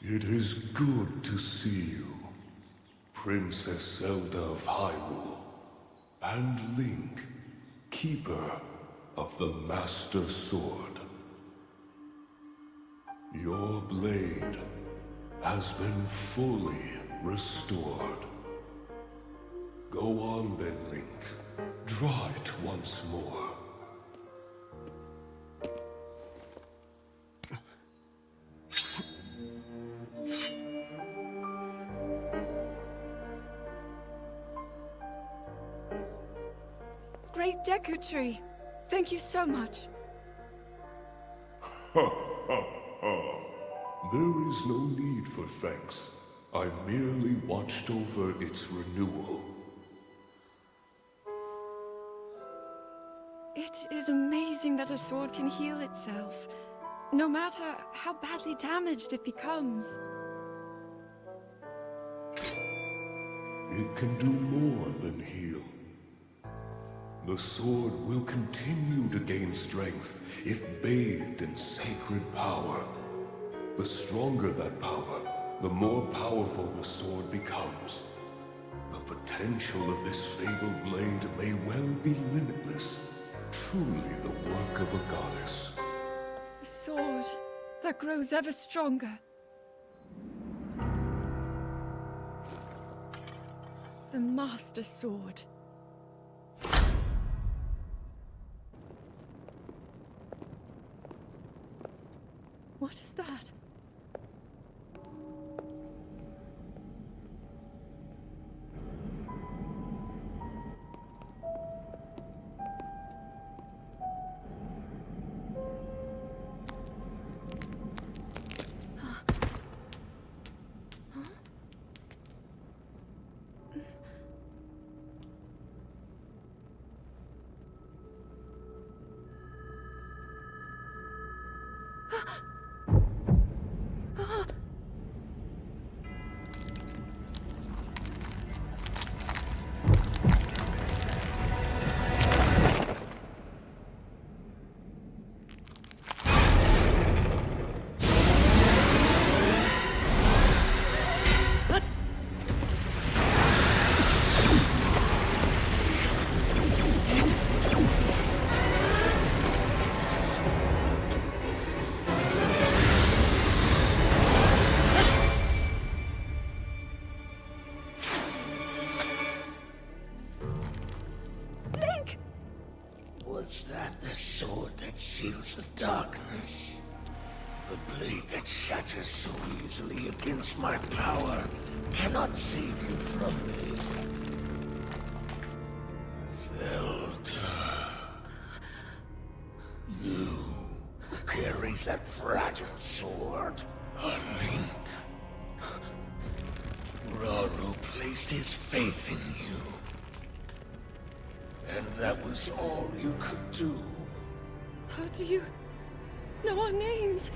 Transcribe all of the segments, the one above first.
It is good to see you, Princess Zelda of Hyrule, and Link, Keeper of the Master Sword. Your blade has been fully restored. Go on then, Link. Draw it once more. Great Deku Tree. Thank you so much. Ha ha ha. There is no need for thanks. I merely watched over its renewal. It is amazing that a sword can heal itself, no matter how badly damaged it becomes. It can do more than heal. The sword will continue to gain strength if bathed in sacred power. The stronger that power, the more powerful the sword becomes. The potential of this fabled blade may well be limitless. Truly the work of a goddess. A sword that grows ever stronger. The Master Sword. What is that? Was that the sword that seals the darkness? The blade that shatters so easily against my power cannot save you from me. Zelda. You who carries that fragile sword. A Link. Rauru placed his faith in you. And that was all you could do. How do you know our names?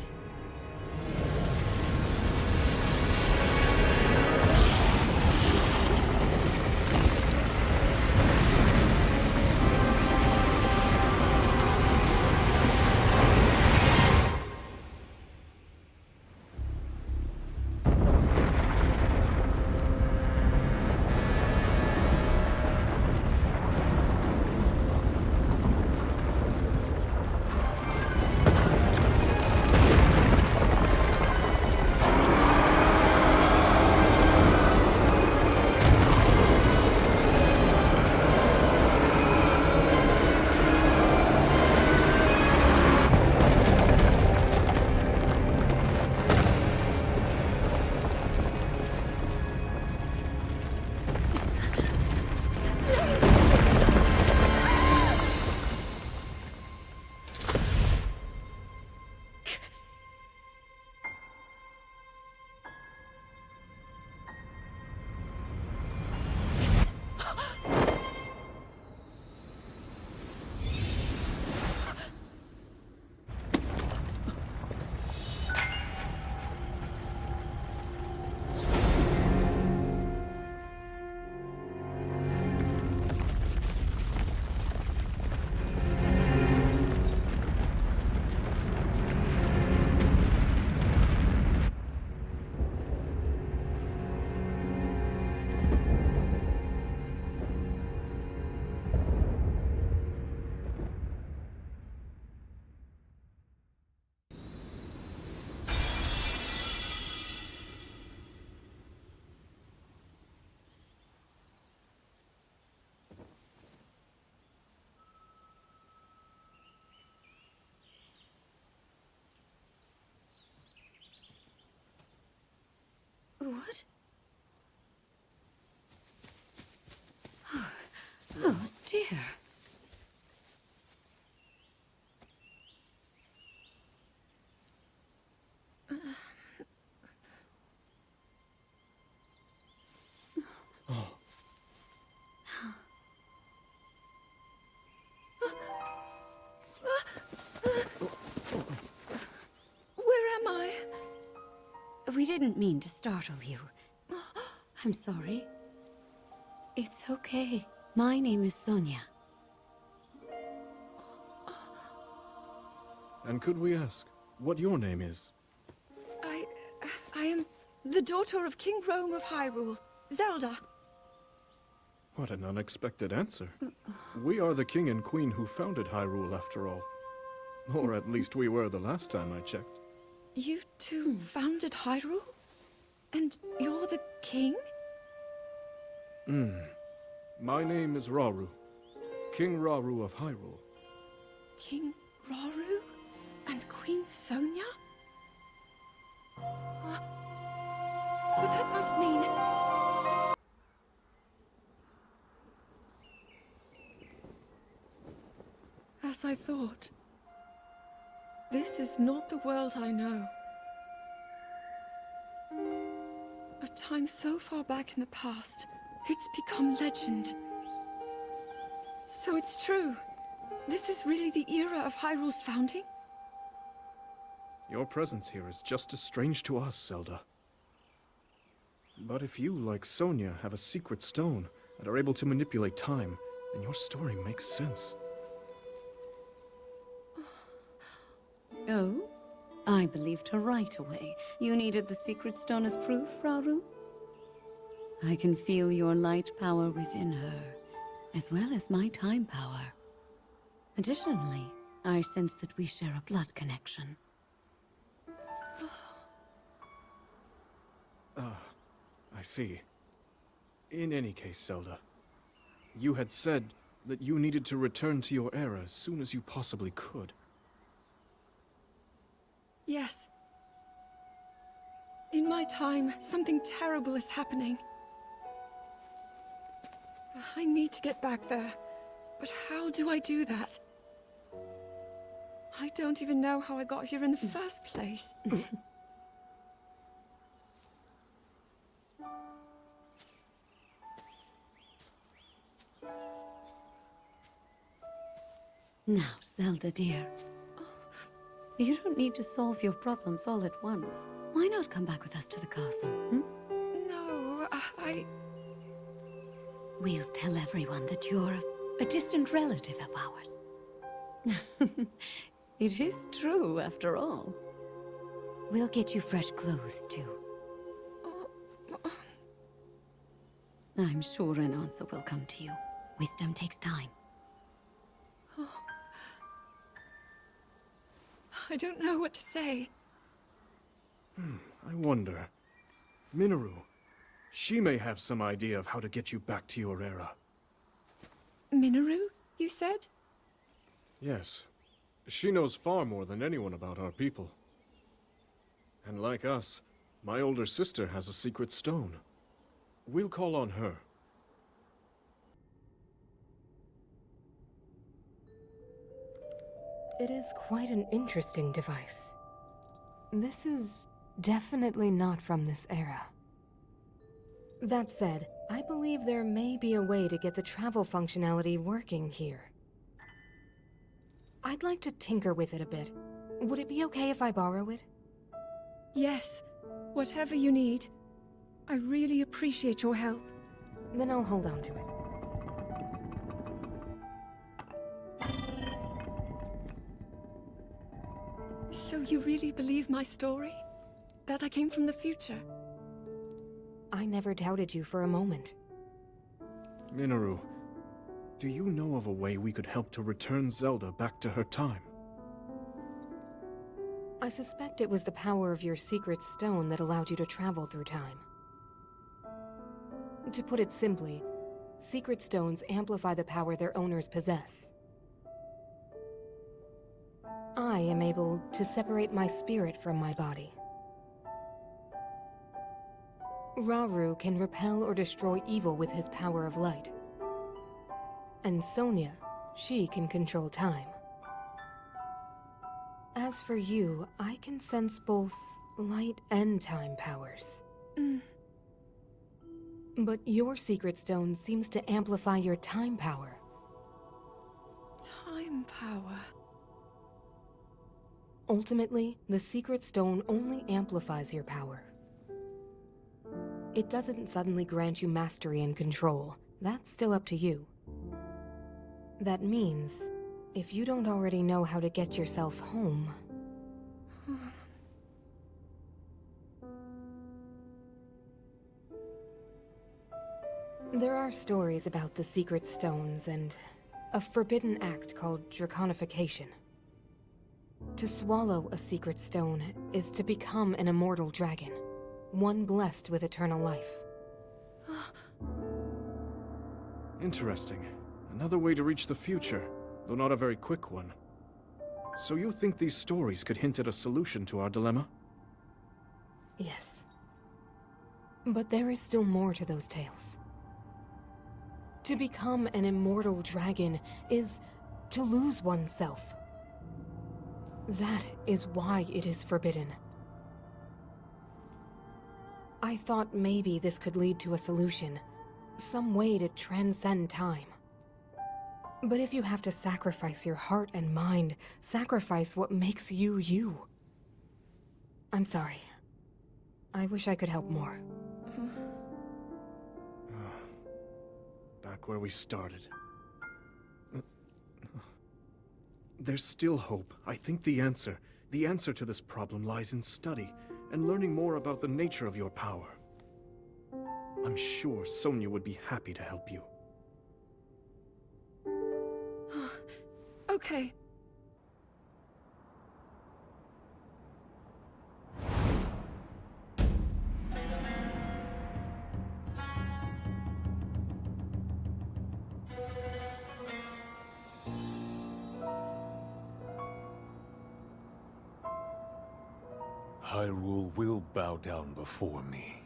What? Oh dear. Where am I? We didn't mean to startle you. I'm sorry. It's okay. My name is Sonia. And could we ask what your name is? I am the daughter of King Rome of Hyrule, Zelda. What an unexpected answer. We are the king and queen who founded Hyrule, after all. Or at least we were the last time I checked. You two founded Hyrule? And you're the king? My name is Rauru, King Rauru of Hyrule. King Rauru? And Queen Sonia? But that must mean... As I thought. This is not the world I know. A time so far back in the past, it's become legend. So it's true. This is really the era of Hyrule's founding? Your presence here is just as strange to us, Zelda. But if you, like Sonia, have a secret stone and are able to manipulate time, then your story makes sense. Oh? I believed her right away. You needed the secret stone as proof, Rauru? I can feel your light power within her, as well as my time power. Additionally, I sense that we share a blood connection. I see. In any case, Zelda, you had said that you needed to return to your era as soon as you possibly could. Yes. In my time, something terrible is happening. I need to get back there. But how do I do that? I don't even know how I got here in the first place. Now, Zelda dear. You don't need to solve your problems all at once. Why not come back with us to the castle, No, We'll tell everyone that you're a distant relative of ours. It is true, after all. We'll get you fresh clothes, too. I'm sure an answer will come to you. Wisdom takes time. I don't know what to say. I wonder. Minoru, she may have some idea of how to get you back to your era. Minoru, you said? Yes. She knows far more than anyone about our people. And like us, my older sister has a secret stone. We'll call on her. It is quite an interesting device. This is definitely not from this era. That said, I believe there may be a way to get the travel functionality working here. I'd like to tinker with it a bit. Would it be okay if I borrow it? Yes. Whatever you need. I really appreciate your help. Then I'll hold on to it. So you really believe my story? That I came from the future? I never doubted you for a moment. Minoru, do you know of a way we could help to return Zelda back to her time? I suspect it was the power of your secret stone that allowed you to travel through time. To put it simply, secret stones amplify the power their owners possess. I am able to separate my spirit from my body. Rauru can repel or destroy evil with his power of light. And Sonia, she can control time. As for you, I can sense both light and time powers. But your secret stone seems to amplify your time power. Time power. Ultimately, the secret stone only amplifies your power. It doesn't suddenly grant you mastery and control. That's still up to you. That means, if you don't already know how to get yourself home... There are stories about the secret stones and a forbidden act called draconification. To swallow a secret stone is to become an immortal dragon, one blessed with eternal life. Interesting. Another way to reach the future, though not a very quick one. So you think these stories could hint at a solution to our dilemma? Yes. But there is still more to those tales. To become an immortal dragon is to lose oneself. That is why it is forbidden. I thought maybe this could lead to a solution, some way to transcend time. But if you have to sacrifice your heart and mind, sacrifice what makes you you. I'm sorry. I wish I could help more. Back where we started. There's still hope. I think the answer to this problem lies in study and learning more about the nature of your power. I'm sure Sonia would be happy to help you. Okay. Hyrule will bow down before me.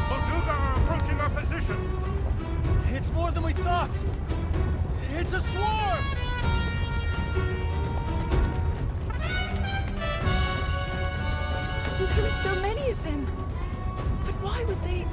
Molduga are approaching our position! It's more than we thought! It's a swarm! There are so many of them. But why would they...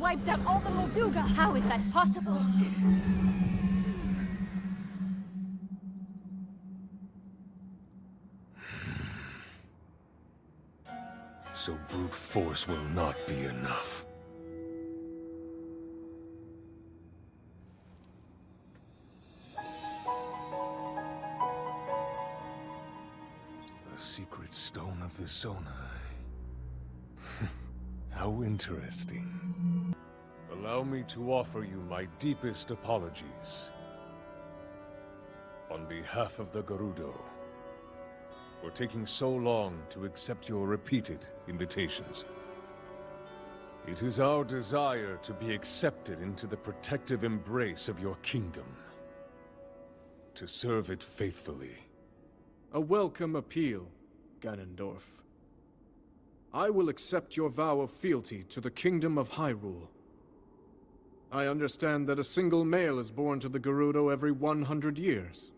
Wiped out all the Molduga! How is that possible? So brute force will not be enough. The secret stone of the Zonai. How interesting. Allow me to offer you my deepest apologies. On behalf of the Gerudo, for taking so long to accept your repeated invitations. It is our desire to be accepted into the protective embrace of your kingdom. To serve it faithfully. A welcome appeal, Ganondorf. I will accept your vow of fealty to the Kingdom of Hyrule. I understand that a single male is born to the Gerudo every 100 years.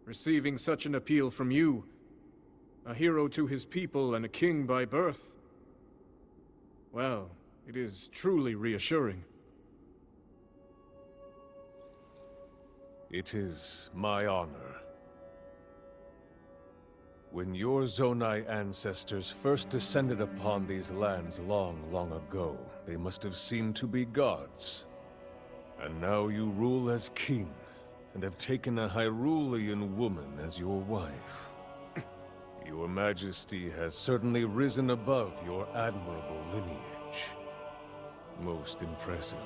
Receiving such an appeal from you, a hero to his people and a king by birth, well, it is truly reassuring. It is my honor. When your Zonai ancestors first descended upon these lands long, long ago, they must have seemed to be gods. And now you rule as king, and have taken a Hyrulean woman as your wife. Your Majesty has certainly risen above your admirable lineage. Most impressive.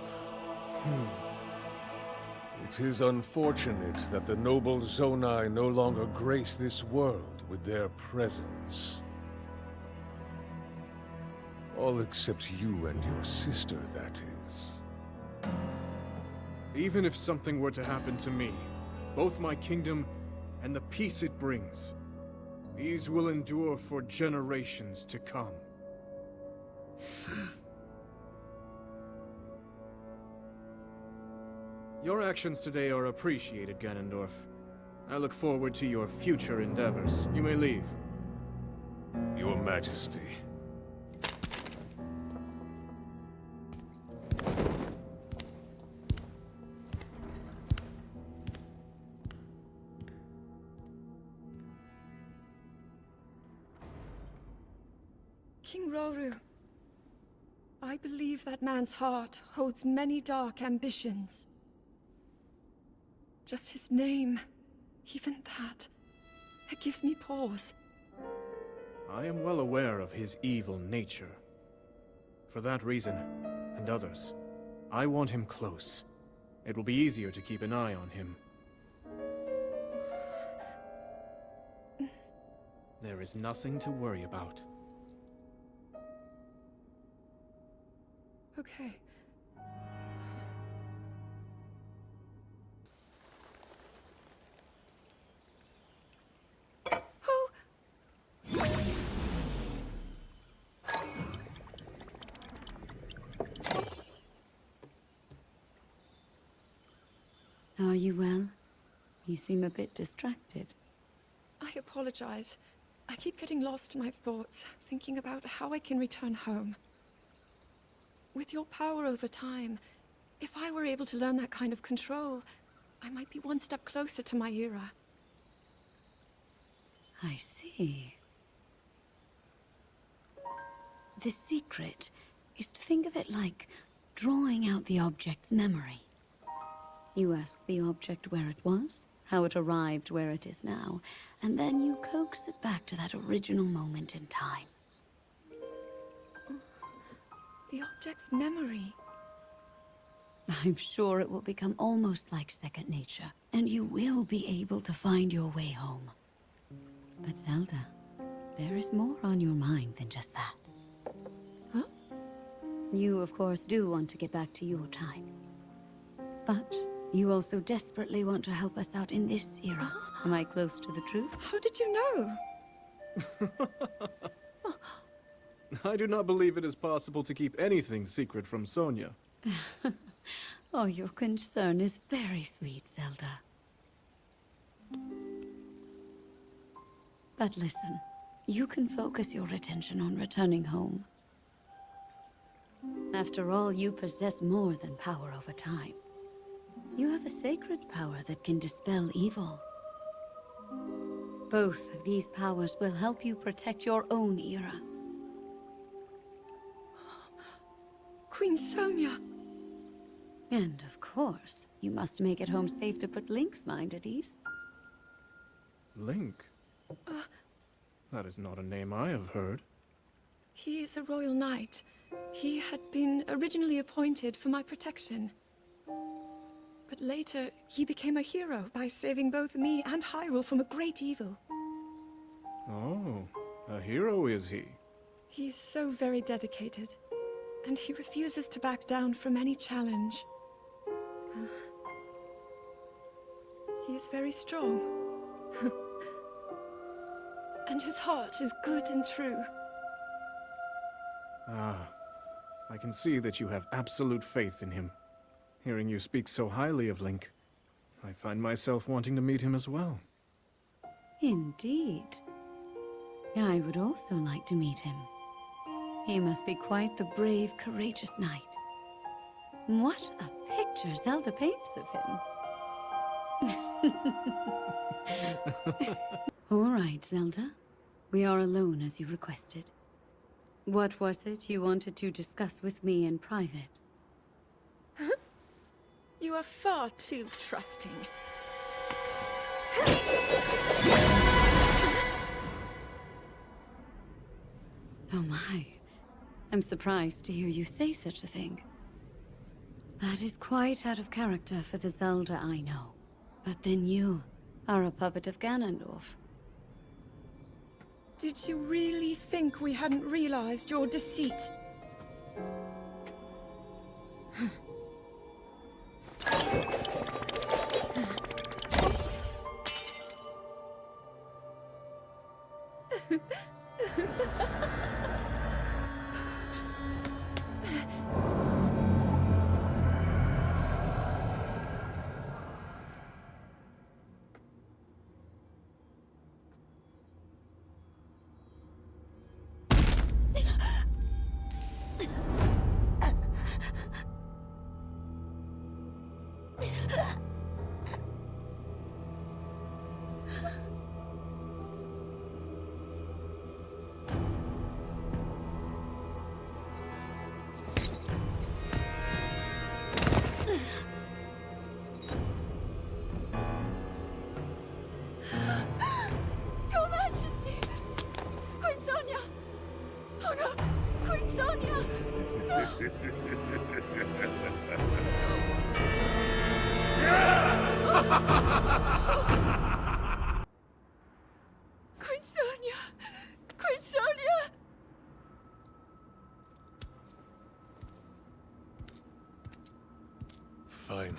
It is unfortunate that the noble Zonai no longer grace this world with their presence. All except you and your sister, that is. Even if something were to happen to me, both my kingdom and the peace it brings, these will endure for generations to come. Your actions today are appreciated, Ganondorf. I look forward to your future endeavors. You may leave. Your Majesty. King Roru, I believe that man's heart holds many dark ambitions. Just his name, even that, it gives me pause. I am well aware of his evil nature. For that reason, and others, I want him close. It will be easier to keep an eye on him. There is nothing to worry about. Okay. Oh! Are you well? You seem a bit distracted. I apologize. I keep getting lost in my thoughts, thinking about how I can return home. With your power over time, if I were able to learn that kind of control, I might be one step closer to my era. I see. The secret is to think of it like drawing out the object's memory. You ask the object where it was, how it arrived where it is now, and then you coax it back to that original moment in time. The object's memory. I'm sure it will become almost like second nature, and you will be able to find your way home. But Zelda, there is more on your mind than just that. Huh? You, of course, do want to get back to your time. But you also desperately want to help us out in this era. Am I close to the truth? How did you know? I do not believe it is possible to keep anything secret from Sonia. Oh, your concern is very sweet, Zelda. But listen, you can focus your attention on returning home. After all, you possess more than power over time. You have a sacred power that can dispel evil. Both of these powers will help you protect your own era. Queen Sonia! And of course, you must make it home safe to put Link's mind at ease. Link? That is not a name I have heard. He is a royal knight. He had been originally appointed for my protection. But later, he became a hero by saving both me and Hyrule from a great evil. Oh, a hero is he? He is so very dedicated, and he refuses to back down from any challenge. He is very strong. And his heart is good and true. Ah, I can see that you have absolute faith in him. Hearing you speak so highly of Link, I find myself wanting to meet him as well. Indeed. I would also like to meet him. He must be quite the brave, courageous knight. What a picture Zelda paints of him. All right, Zelda. We are alone as you requested. What was it you wanted to discuss with me in private? You are far too trusting. Oh my. I'm surprised to hear you say such a thing. That is quite out of character for the Zelda I know. But then you are a puppet of Ganondorf. Did you really think we hadn't realized your deceit? Your Majesty! Queen Sonia! Oh no! Queen Sonia! Queen Sonia! Queen Sonia! Finally.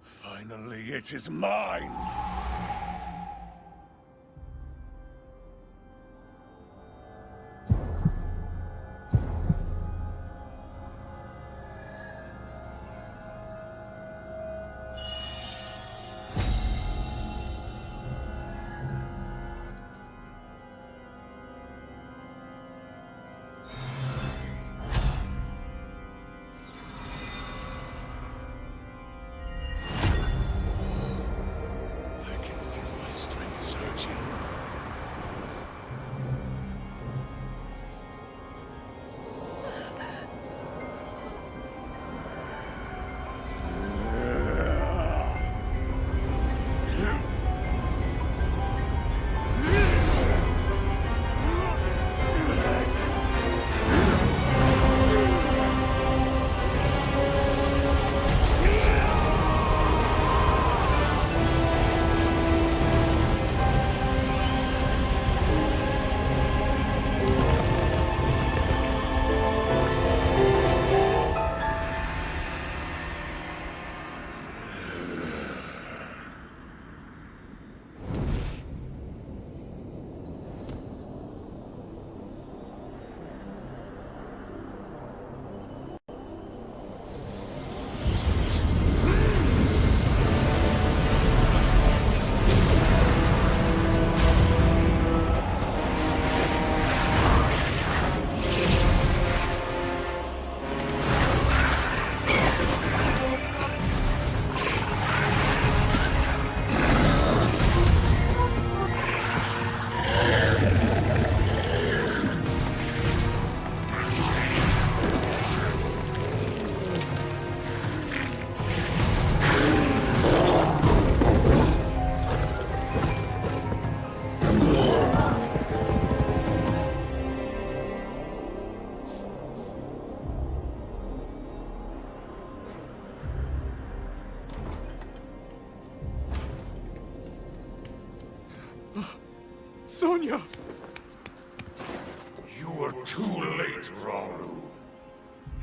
Finally, it is mine! Sonia! You were too late, Rauru.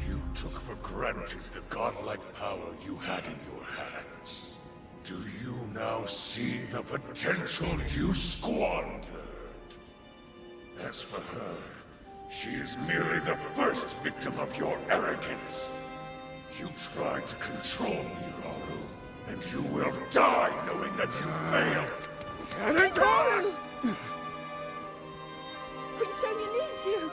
You took for granted the godlike power you had in your hands. Do you now see the potential you squandered? As for her, she is merely the first victim of your arrogance. You tried to control me, Rauru, and you will die knowing that you failed. Cannonball! Queen Sonia needs you!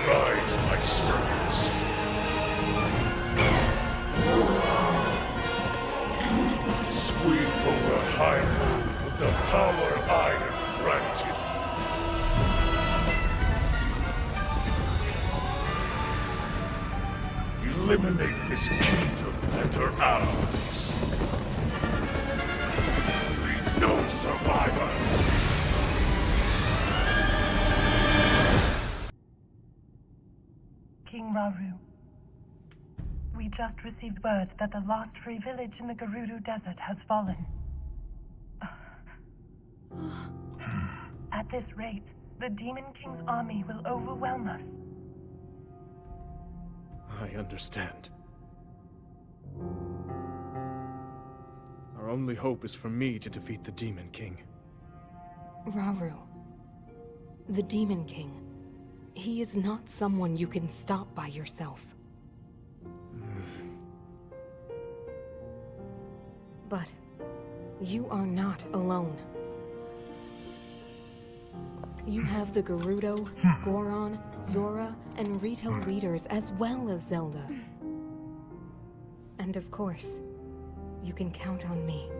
Rise, my servants. Sweep over Hyrule with the power I have granted. Eliminate this kingdom and her allies. Leave no survivors. King Rauru, we just received word that the lost free village in the Gerudo Desert has fallen. At this rate, the Demon King's army will overwhelm us. I understand. Our only hope is for me to defeat the Demon King. Rauru, the Demon King. He is not someone you can stop by yourself. But you are not alone. You have the Gerudo, Goron, Zora, and Rito leaders as well as Zelda. And of course, you can count on me.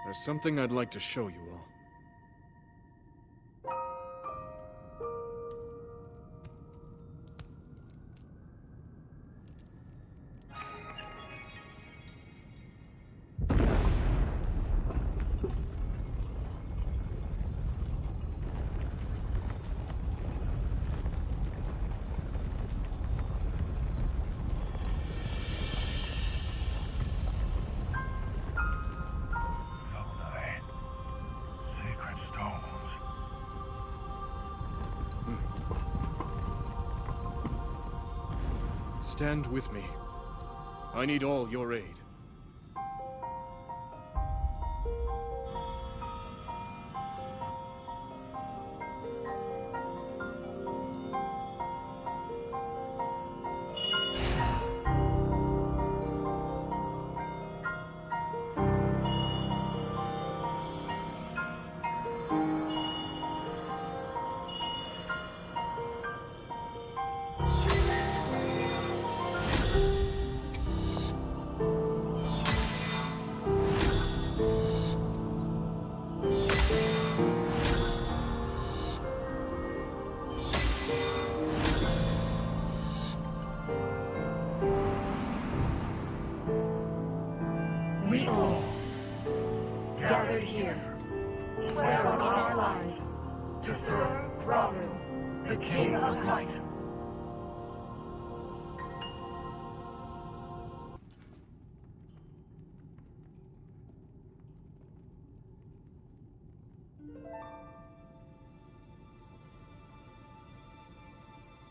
There's something I'd like to show you all. Sacred stones. Stand with me. I need all your aid. We all, gathered here, swear on our lives to serve Rauru, the King of Light.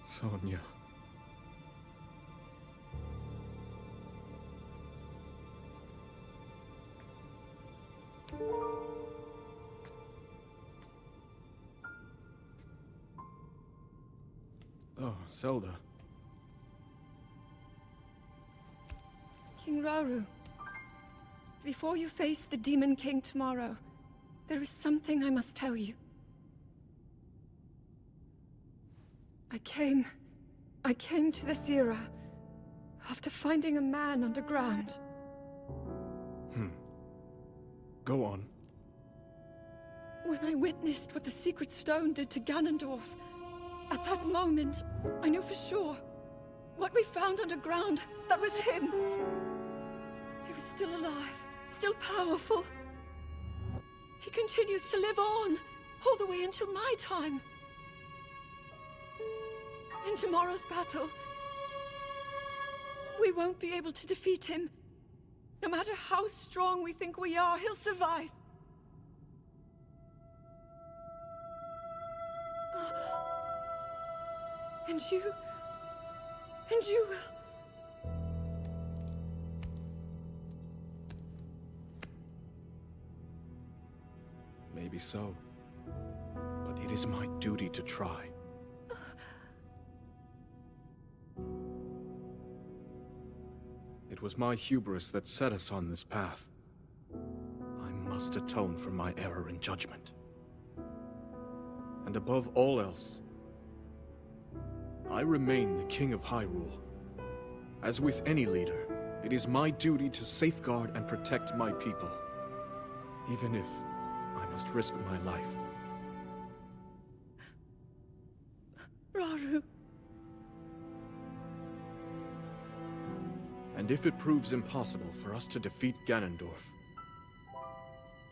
Sonia. Oh, Zelda. King Rauru, before you face the Demon King tomorrow, there is something I must tell you. I came to this era after finding a man underground. Go on. When I witnessed what the Secret Stone did to Ganondorf, at that moment, I knew for sure what we found underground, that was him. He was still alive, still powerful. He continues to live on, all the way until my time. In tomorrow's battle, we won't be able to defeat him. No matter how strong we think we are, he'll survive. And you will. Maybe so. But it is my duty to try. It was my hubris that set us on this path. I must atone for my error in judgment. And above all else, I remain the King of Hyrule. As with any leader, it is my duty to safeguard and protect my people, even if I must risk my life. Rauru. And if it proves impossible for us to defeat Ganondorf,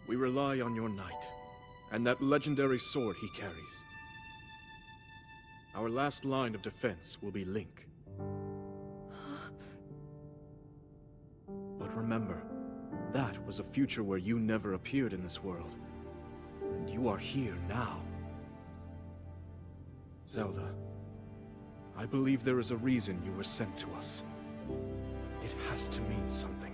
we rely on your knight, and that legendary sword he carries. Our last line of defense will be Link. But remember, that was a future where you never appeared in this world. And you are here now. Zelda, I believe there is a reason you were sent to us. It has to mean something.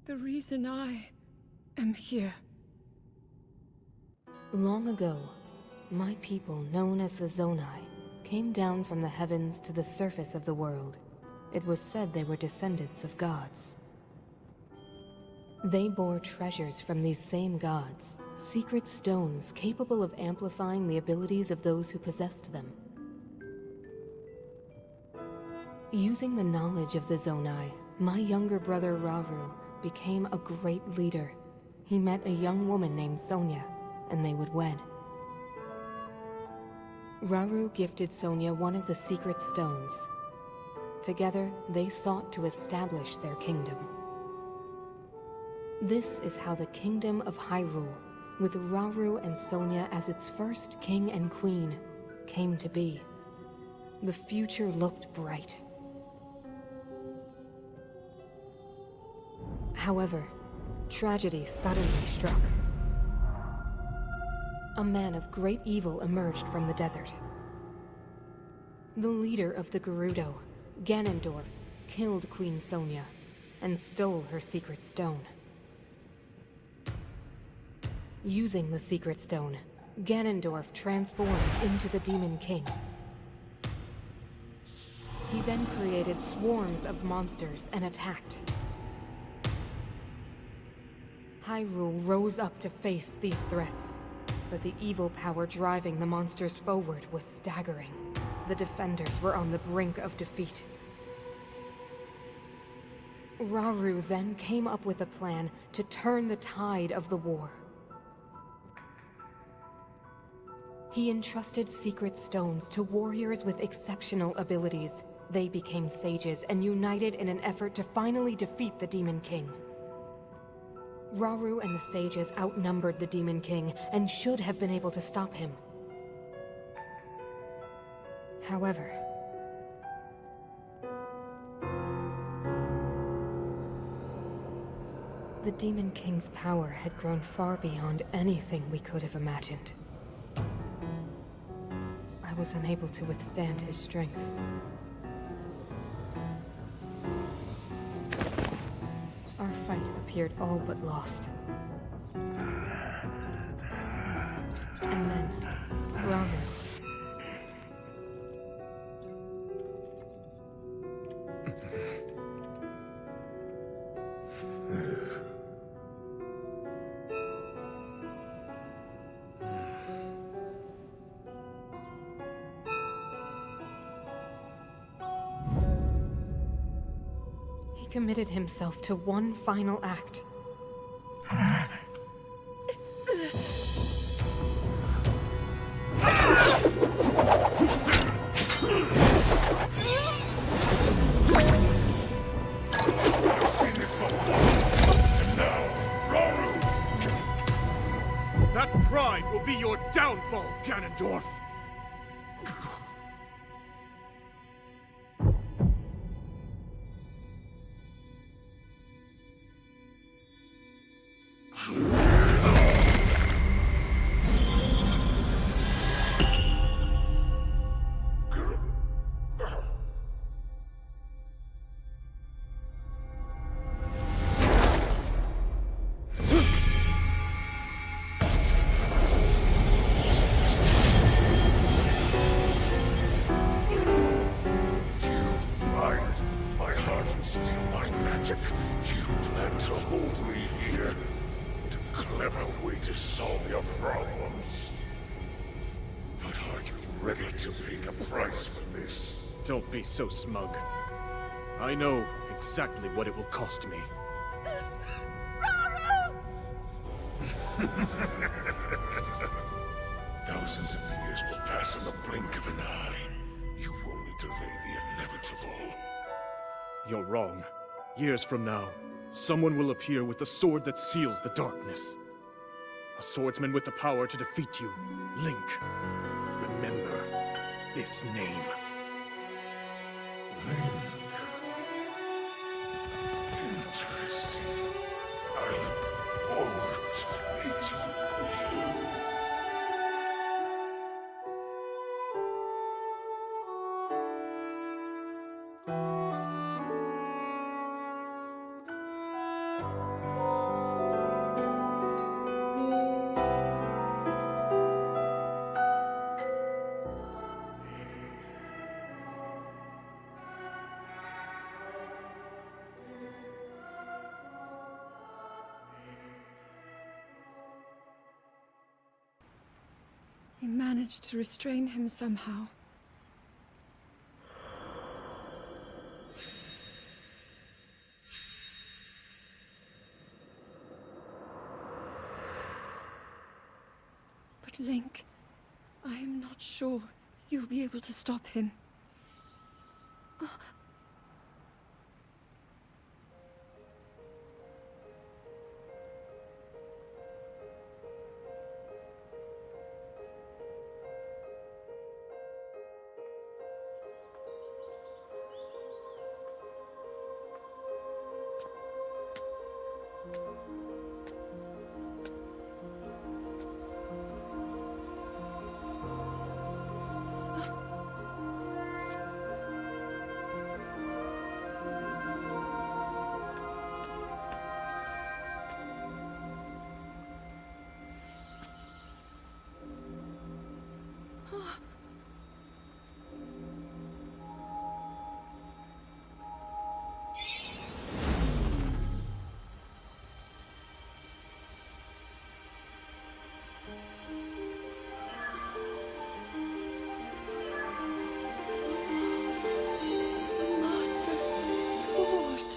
The reason I am here. Long ago, my people, known as the Zonai, came down from the heavens to the surface of the world. It was said they were descendants of gods. They bore treasures from these same gods, secret stones capable of amplifying the abilities of those who possessed them. Using the knowledge of the Zonai, my younger brother Rauru became a great leader. He met a young woman named Sonia, and they would wed. Rauru gifted Sonia one of the secret stones. Together, they sought to establish their kingdom. This is how the Kingdom of Hyrule, with Rauru and Sonia as its first king and queen, came to be. The future looked bright. However, tragedy suddenly struck. A man of great evil emerged from the desert. The leader of the Gerudo, Ganondorf, killed Queen Sonia and stole her secret stone. Using the secret stone, Ganondorf transformed into the Demon King. He then created swarms of monsters and attacked. Hyrule rose up to face these threats, but the evil power driving the monsters forward was staggering. The defenders were on the brink of defeat. Rauru then came up with a plan to turn the tide of the war. He entrusted secret stones to warriors with exceptional abilities. They became sages and united in an effort to finally defeat the Demon King. Rauru and the sages outnumbered the Demon King and should have been able to stop him. However, the Demon King's power had grown far beyond anything we could have imagined. I was unable to withstand his strength. fight appeared all but lost. And then, Ramu. He committed himself to one final act. That pride will be your downfall, Ganondorf! You plan to hold me here? What a clever way to solve your problems. But are you ready to pay the price for this? Don't be so smug. I know exactly what it will cost me. Thousands of years will pass in the blink of an eye. You only delay the inevitable. You're wrong. Years from now, someone will appear with the sword that seals the darkness. A swordsman with the power to defeat you, Link. Remember this name. Link. Interesting. I look forward to meeting you. He managed to restrain him somehow. But Link, I am not sure you'll be able to stop him. Master Sword.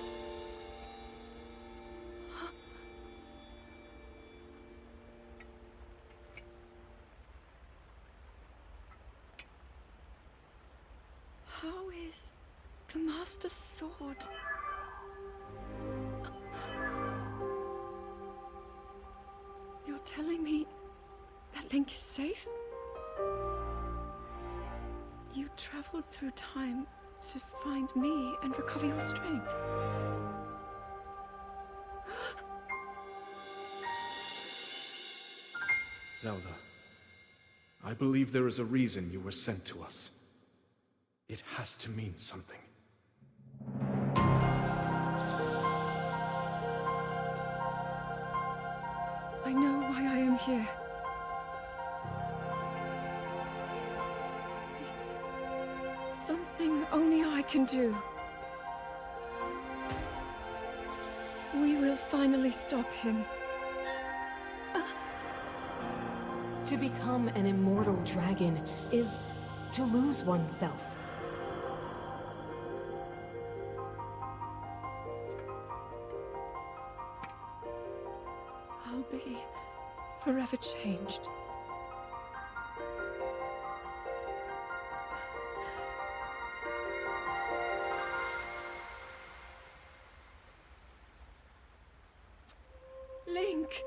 How is the Master Sword? You're telling me that Link is safe? You traveled through time to find me and recover your strength. Zelda, I believe there is a reason you were sent to us. It has to mean something. I am here. It's something only I can do. We will finally stop him. To become an immortal dragon is to lose oneself. I'll be forever changed. Link!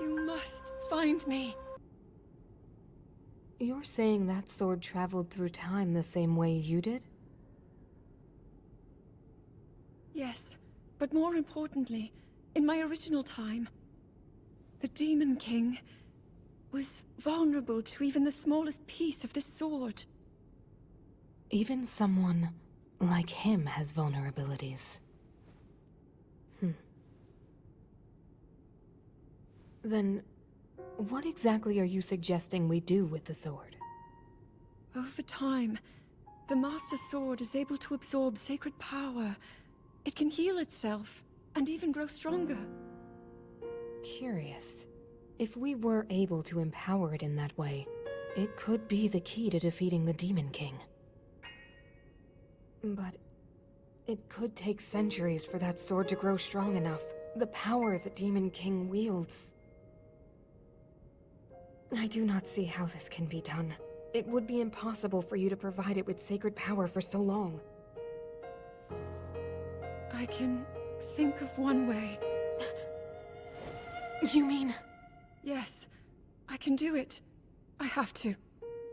You must find me. You're saying that sword traveled through time the same way you did? Yes, but more importantly, in my original time, the Demon King was vulnerable to even the smallest piece of this sword. Even someone like him has vulnerabilities. Then, what exactly are you suggesting we do with the sword? Over time, the Master Sword is able to absorb sacred power. It can heal itself, and even grow stronger. Curious. If we were able to empower it in that way, it could be the key to defeating the Demon King. But it could take centuries for that sword to grow strong enough. The power the Demon King wields. I do not see how this can be done. It would be impossible for you to provide it with sacred power for so long. I can think of one way. You mean? Yes, I can do it. I have to.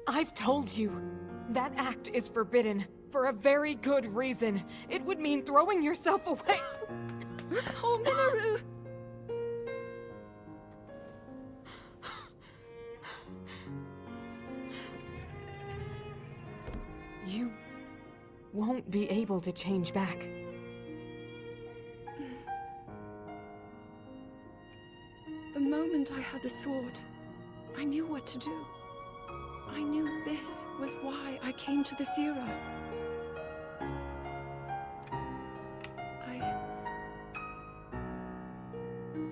I've told you. That act is forbidden, for a very good reason. It would mean throwing yourself away. Oh, Minoru! You won't be able to change back. The moment I had the sword, I knew what to do. I knew this was why I came to this era.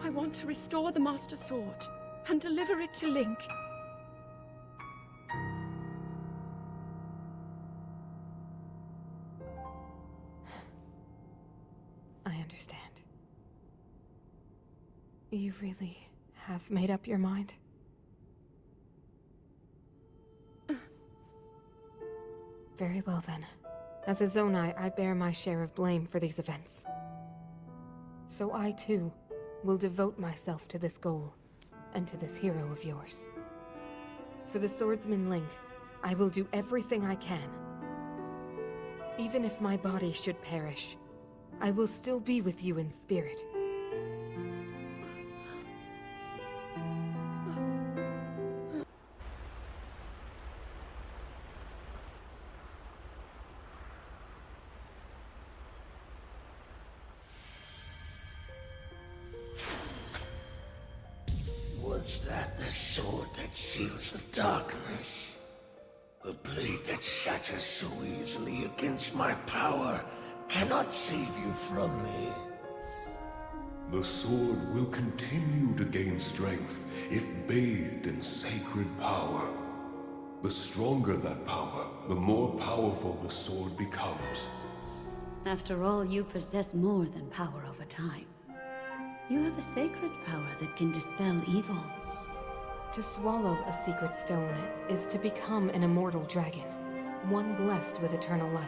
I want to restore the Master Sword and deliver it to Link. I understand. You really have made up your mind? Very well then. As a Zonai, I bear my share of blame for these events. So I too will devote myself to this goal, and to this hero of yours. For the swordsman Link, I will do everything I can. Even if my body should perish, I will still be with you in spirit. Was that the sword that seals the darkness? The blade that shatters so easily against my power cannot save you from me. The sword will continue to gain strength if bathed in sacred power. The stronger that power, the more powerful the sword becomes. After all, you possess more than power over time. You have a sacred power that can dispel evil. To swallow a secret stone is to become an immortal dragon, one blessed with eternal life.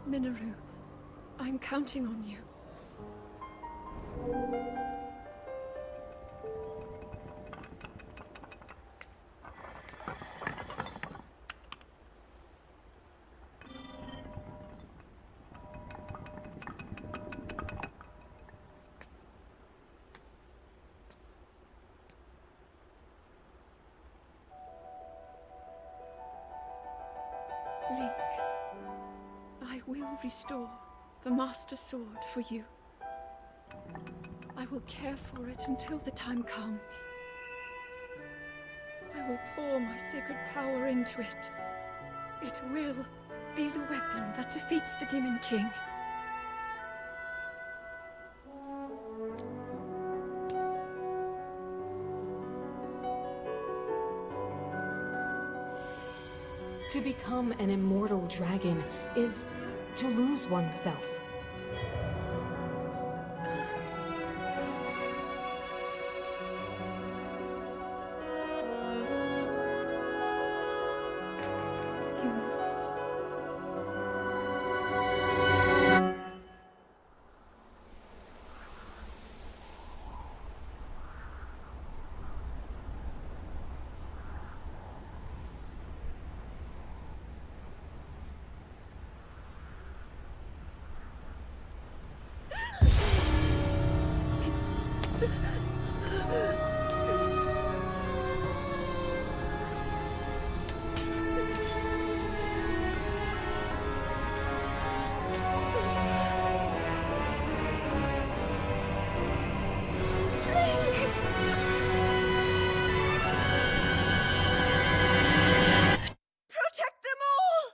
Minoru, I'm counting on you. Link, I will restore the Master Sword for you. I will care for it until the time comes. I will pour my sacred power into it. It will be the weapon that defeats the Demon King. To become an immortal dragon is to lose oneself. You must. Protect them all!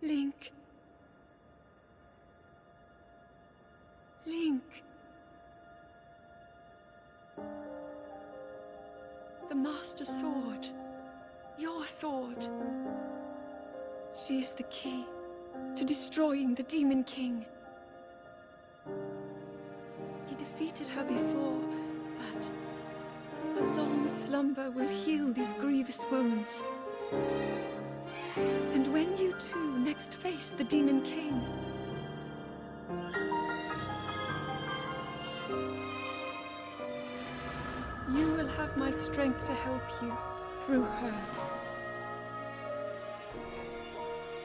Link. Link. The Master Sword. Your sword. She is the key to destroying the Demon King. He defeated her before, but a long slumber will heal these grievous wounds. And when you two next face the Demon King, you will have my strength to help you through her.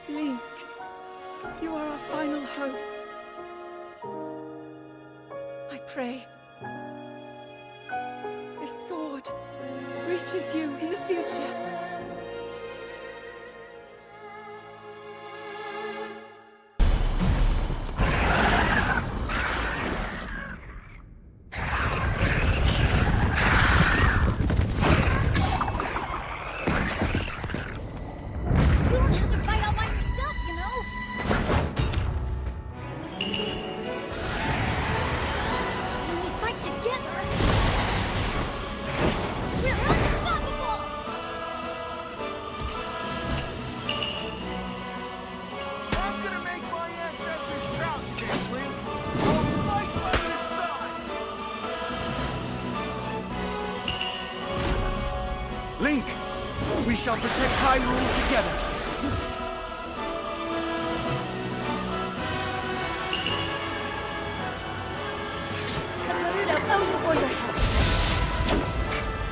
Link, you are our final hope. I pray this sword reaches you in the future. Link! We shall protect Hyrule together! The Gerudo owe you for your help.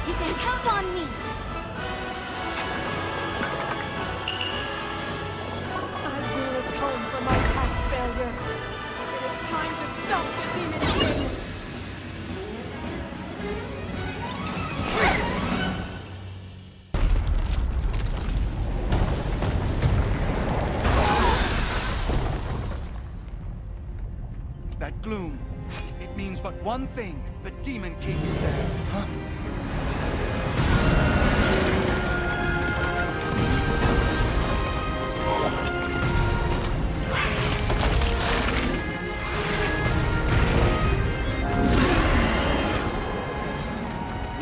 You can count on me. I will atone for my past failure. It is time to stop the Demon King. That gloom, It means but one thing. The Demon King is there. Huh?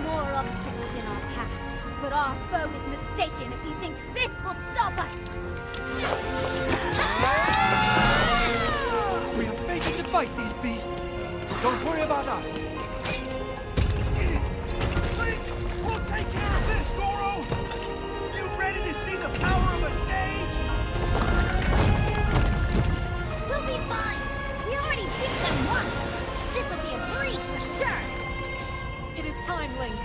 More obstacles in our path, but our foe is mistaken if he thinks this will stop us! We are fated to fight these beasts. Don't worry about us. Link! We'll take care of this, Goro! You ready to see the power of a sage? We'll be fine! We already beat them once! This'll be a breeze for sure! It is time, Link.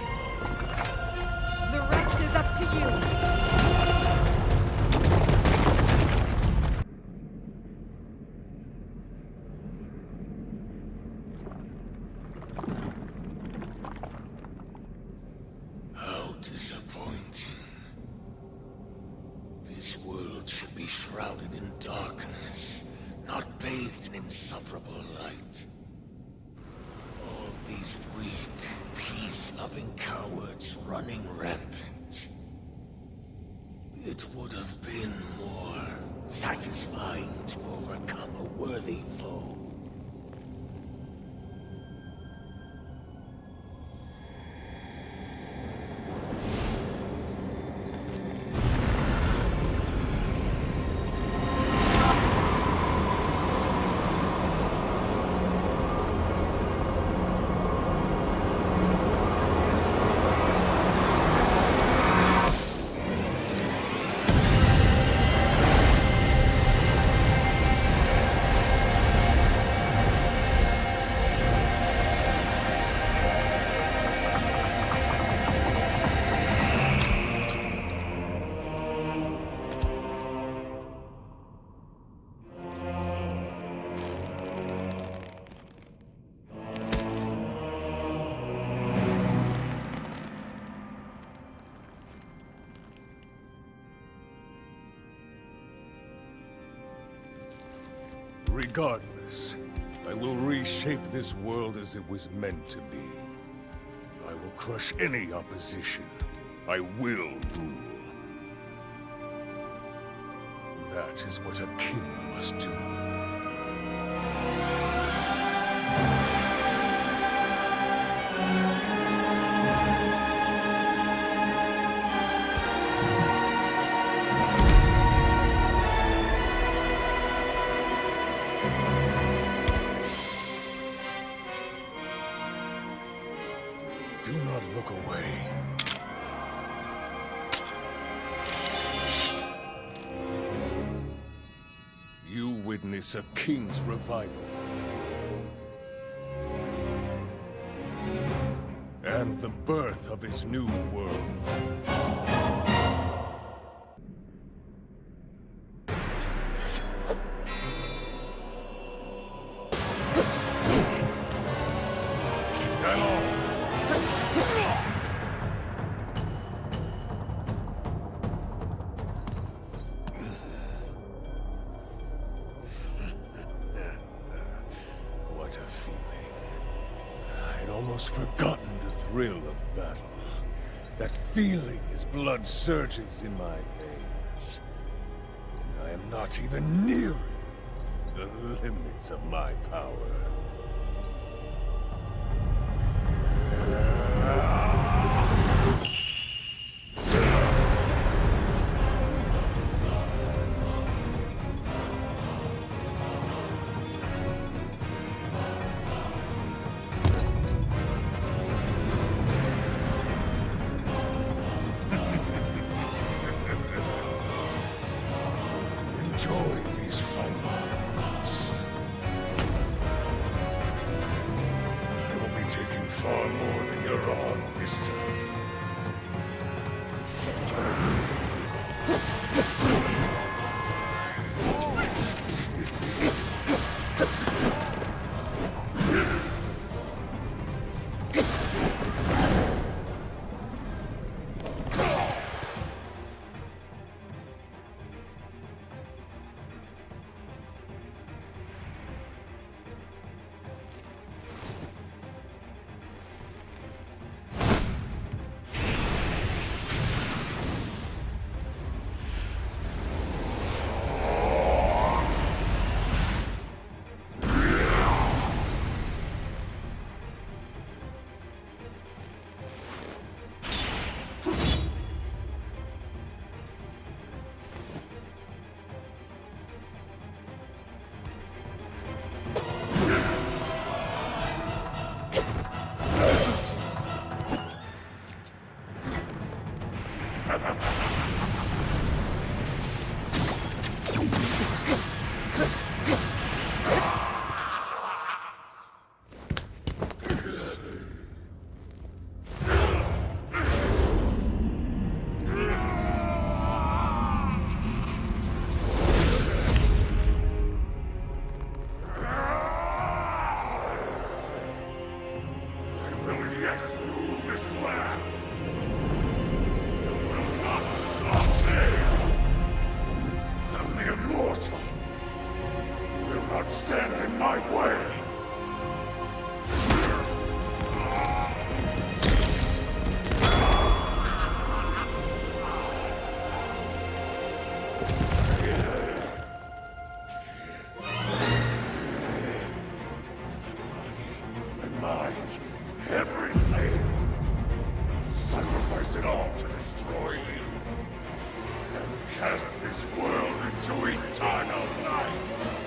The rest is up to you. How disappointing. This world should be shrouded in darkness, not bathed in insufferable light. All these weak, peace-loving cowards running rampant. It would have been more satisfying to overcome a worthy foe. Regardless, I will reshape this world as it was meant to be. I will crush any opposition. I will rule. That is what a king must do. Do not look away. You witness a king's revival. And the birth of his new world. What a feeling. I'd almost forgotten the thrill of battle. That feeling as blood surges in my veins. And I am not even nearing the limits of my power. Enjoy these final moments. I will be taking far more than you're on this time. away! My mind, everything. I'll sacrifice it all to destroy you. And cast this world into eternal night.